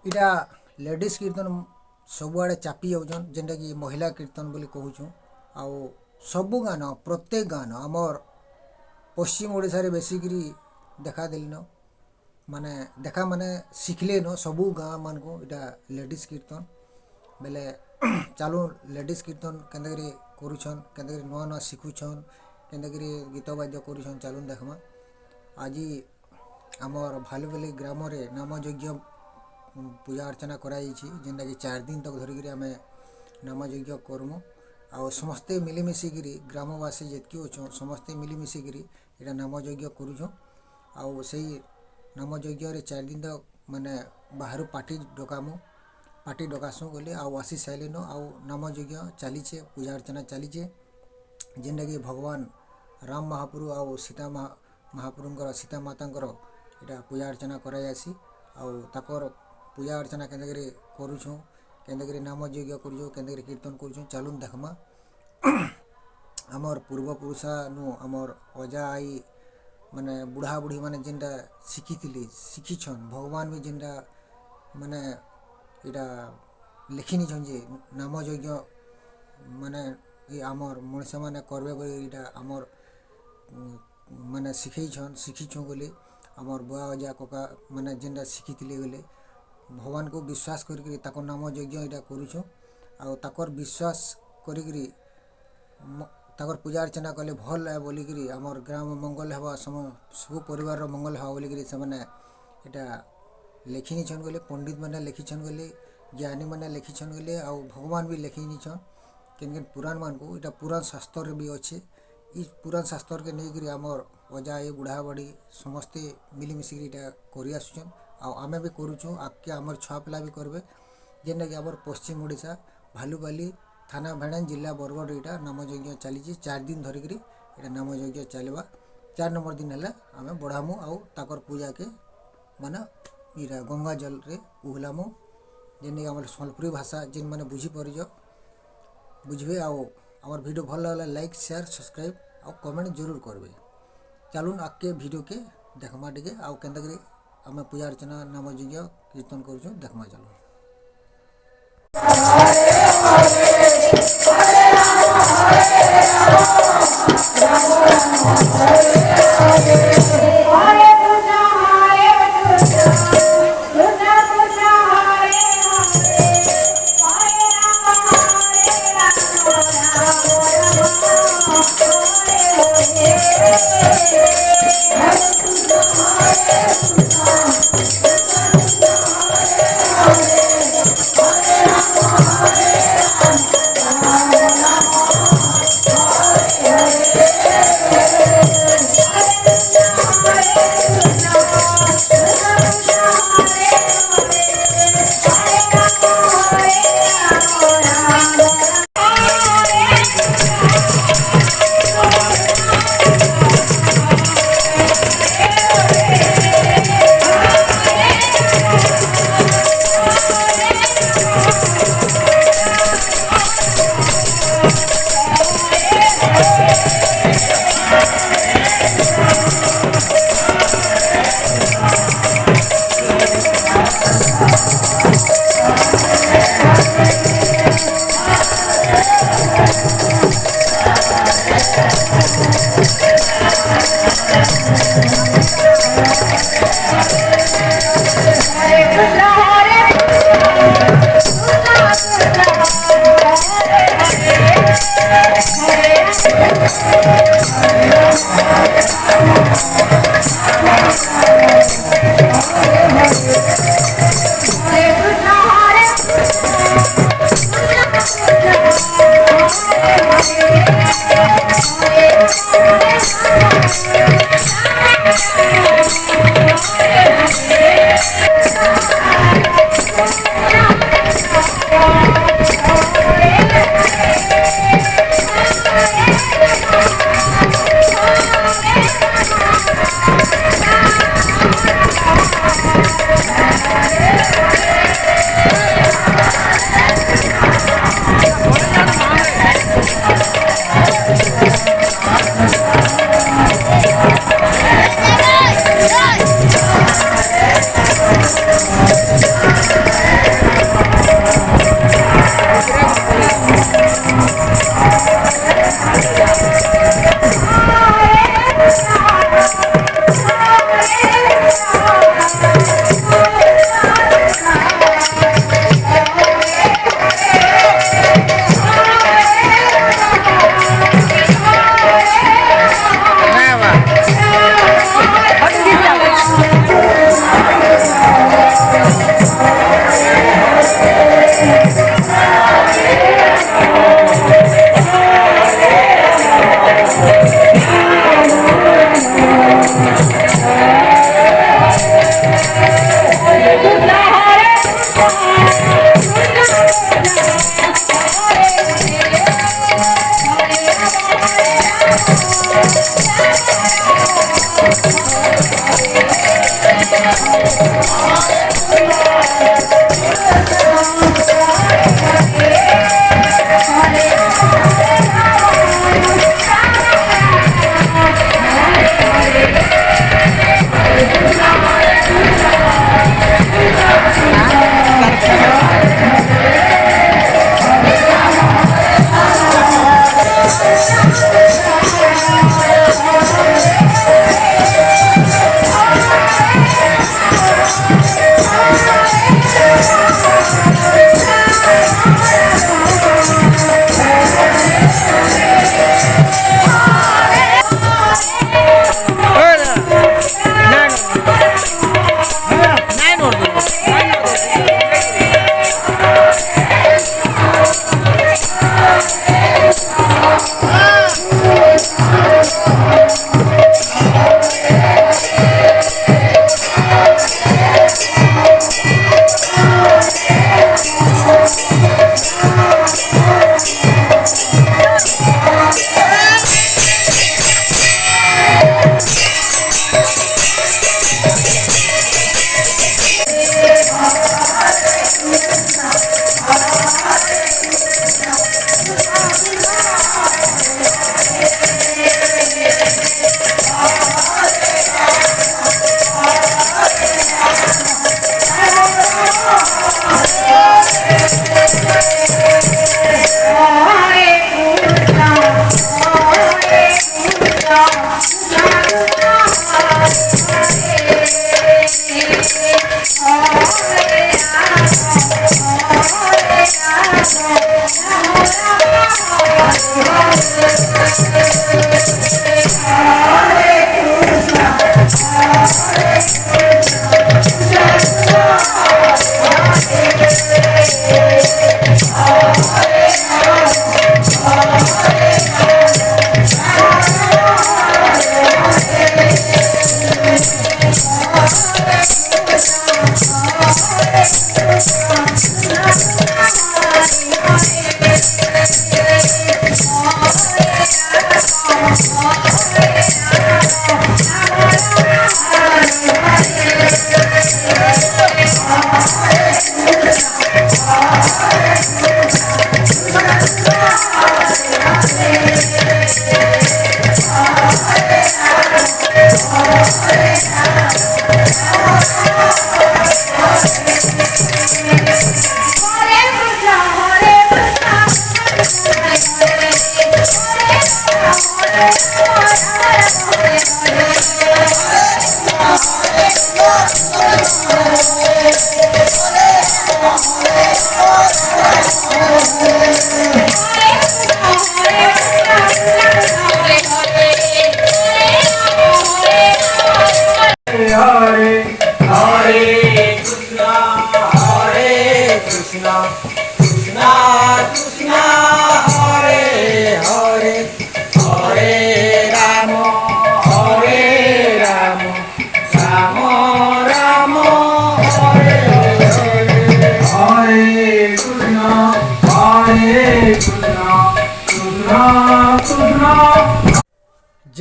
इटा लेडीज कीर्तन सबुआड़े चापी जाऊन जेनटा कि महिला कीर्तन बोली कहूँ आउ सबु गान प्रत्येक गान आमर पश्चिम ओडिशा रे बेसिकरी देखा दिलन माने देखा माने शिखले न सबु गाँ मान को इटा लेडीज कीर्तन बेले चालू लेडीज कीर्तन केंदरी करूछन केंदरी नुआ नुआ शिखुछन केंदरी गीत वाद्य करूछन चालू देखमा आज आमर भालुबेली ग्राम रे नाम यज्ञ पूजा अर्चना कराई जेनटा कि 4 दिन तक धरिक आम नाम यज्ञ करमु आ समस्ते मिलिमिशिकी ग्रामवासी जितकी अच्छे समस्ते मिलिमिशिकी इटा नाम यज्ञ करूँ आउ से नाम यज्ञ 4 दिन तक माने बाहर पार्टी डकामु पार्टी डकासु बोले आउ आसी साइलेन आउ नाम यज्ञ चलीचे पूजा अर्चना चलीचे जेनटा कि भगवान राम महाप्रभु आउ सीता महाप्रभुंकर सीता मातांकर इटा पूजा अर्चना करायासी आउ ताकर पूजा अर्चना केंदरी करूँ केंदरी नाम यज्ञ करूँ केंदरी कीर्तन करूँ चालू देखमा आमर पूर्वपुरुषा नु आमर अजा आई माने बुढ़ा बुढ़ी माने जेनटा शिखीछन भगवान भी जेनटा माने इटा लिखिनी छन जे नाम यज्ञ माने ये आमर मनुष्य माने करबे बोली इटा आमर माने शिखीछन बोली आमर बुआ अजा कका माने जेनटा शिखीथिले बोले भगवान को विश्वास करके ताको नाम यज्ञ इटा करूँ आ ताकर विश्वास करी ताकर पूजा अर्चना कले भल है बोलिकी आमर ग्राम मंगल हवा सब परिवार मंगल हवा बोलिकी से मैंने इटा लिखिनी छन गले पंडित मैंने लिखिछन गले ज्ञानी मैंने लिखिछन गले आ भगवान भी लिखिनी छन केन पुराण मान को इटा पुराण शास्त्र भी अच्छे इस पुराण शास्त्र के नहीं आमर अजा ये बुढ़ा बड़ी समस्ते मिलिमिशिकी इटा कर आसुचन आमे भी करूँ आगे आमर छुआ पिला भी करेंगे जेनटा कि आमर पश्चिम ओडिशा भालुबाली थाना भेड़ान जिला बरगढ़ इटा नाम यज्ञ चली 4 दिन धरिक इटा नाम यज्ञ चलवा 4 नंबर दिन है आम बढ़ामु आउ ताकर पूजा के माने इटा गंगा जल रे उहलामु जेन आम सम्बलपुरी भाषा जेन मैंने बुझीपर बुझे आमर वीडियो भल लगे लाइक शेयर सब्सक्राइब आ कमेंट जरूर करेंगे चलून आगे वीडियो के देखमा टे आउ के आम पूजा अर्चना नाम यज्ञ कीर्तन करूँ देखमा चलो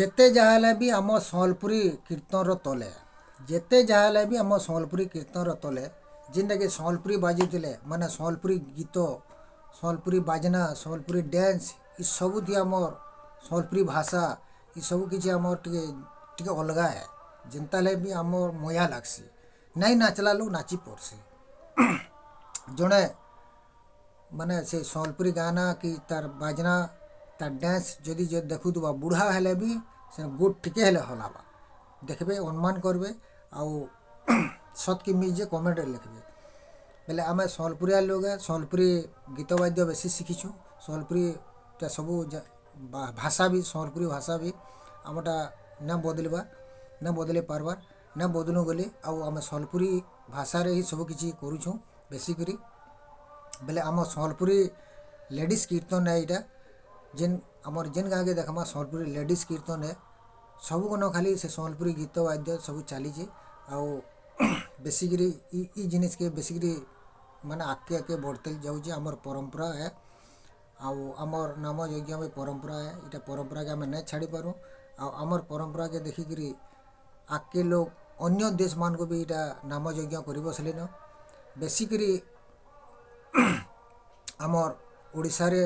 ଯେତେ ଯାହା ହେଲେ ବି ଆମ ସମ୍ବଲପୁରୀ କୀର୍ତ୍ତନର ତଲେ ଯେତେ ଯାହା ହେଲେ ବି ଆମ ସମ୍ବଲପୁରୀ କୀର୍ତ୍ତନର ତଲେ ଯେନ୍ଟାକି ସମ୍ବଲପୁରୀ ବାଜୁଥିଲେ ମାନେ ସମ୍ବଲପୁରୀ ଗୀତ ସମ୍ବଲପୁରୀ ବାଜନା ସମ୍ବଲପୁରୀ ଡ୍ୟାନ୍ସ ଇସବୁଥି ଆମର୍ ସମ୍ବଲପୁରୀ ଭାଷା ଇସବୁ କିଛି ଆମର୍ ଟିକେ ଟିକେ ଅଲଗା ହେ ଯେନ୍ତା ହେଲେ ବି ଆମର୍ ମୟା ଲାଗ୍ସି ନାଇଁ ନାଚଲା ଲୋକ ନାଚି ପଡ଼୍ସି ଜଣେ ମାନେ ସେ ସମ୍ବଲପୁରୀ ଗାନା କି ତାର୍ ବାଜନା ତାର୍ ଡ୍ୟାନ୍ସ ଯଦି ଦେଖୁଥିବା ବୁଢ଼ା ହେଲେ ବି ସେ ଗୋଟ୍ ଟିକେ ହେଲେ ହଲାବା ଦେଖବେ ଅନୁମାନ କରିବେ ଆଉ ସତ୍କି ମିଜେ କମେଣ୍ଟରେ ଲେଖିବେ ବେଲେ ଆମେ ସମ୍ବଲପୁରିଆ ଲୋକ ସମ୍ବଲପୁରୀ ଗୀତ ବାଦ୍ୟ ବେଶୀ ଶିଖିଛୁ ସମ୍ବଲପୁରୀଟା ସବୁ ଭାଷା ବି ସମ୍ବଲପୁରୀ ଭାଷା ବି ଆମଟା ନା ବଦଳିବା ନା ବଦଳି ପାର୍ବାର୍ ନା ବଦଳୁ ଗଲେ ଆଉ ଆମେ ସମ୍ବଲପୁରୀ ଭାଷାରେ ହିଁ ସବୁ କିଛି କରୁଛୁଁ ବେଶୀ କରି ବେଲେ ଆମ ସମ୍ବଲପୁରୀ ଲେଡ଼ିଜ୍ କୀର୍ତ୍ତନ ଏଇଟା ଯେନ୍ ଆମର ଯେନ୍ ଗାଁକେ ଦେଖ୍ମା ସମ୍ବଲପୁରୀ ଲେଡ଼ିଜ୍ କୀର୍ତ୍ତନ ସବୁନ ଖାଲି ସେ ସମ୍ବଲପୁରୀ ଗୀତ ବାଦ୍ୟ ସବୁ ଚାଲିଛେ ଆଉ ବେଶୀକରି ଇ ଜିନିଷ୍କେ ବେଶୀକରି ମାନେ ଆଗ୍କେ ଆଗ୍କେ ବଢ଼ତେ ଯାଉଛେ ଆମର୍ ପରମ୍ପରା ଏ ଆଉ ଆମର୍ ନାମ ଯଜ୍ଞ ବି ପରମ୍ପରା ଏ ଇଟା ପରମ୍ପରାକେ ଆମେ ନାଇଁ ଛାଡ଼ିପାରୁ आमर परंपरा के देखिकी आगे लोग अन्य देश मान को भी इटा नाम यज्ञ कर बसलेन बेसिकरी आमर ओडिशा रे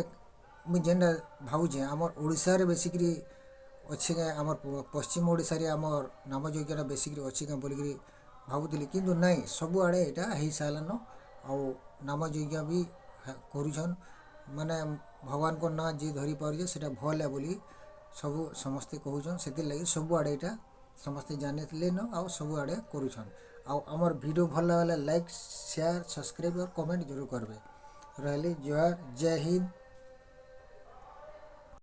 मुझे जेनटा भावुचे आमर ओडिशा रे बेसिकरी अच्छे क्या आमर पश्चिम ओडिशा रे आमर नाम यज्ञ बेसिकरी अच्छे क्या बोलिकी भावुली किंतु नाई सबुआड़े यहाँ हो सारान आम यज्ञ भी करुछन माने भगवान को ना जी धरी पारे से भल है बोली सब समस्ते कहून से लगी सबुआड़े यहाँ समस्ते जानी न आउ सबुआड़े करुछन आमर वीडियो भल लगे लाइक शेयर सब्सक्राइब और कमेंट जरूर करबे रही। जय हिंद।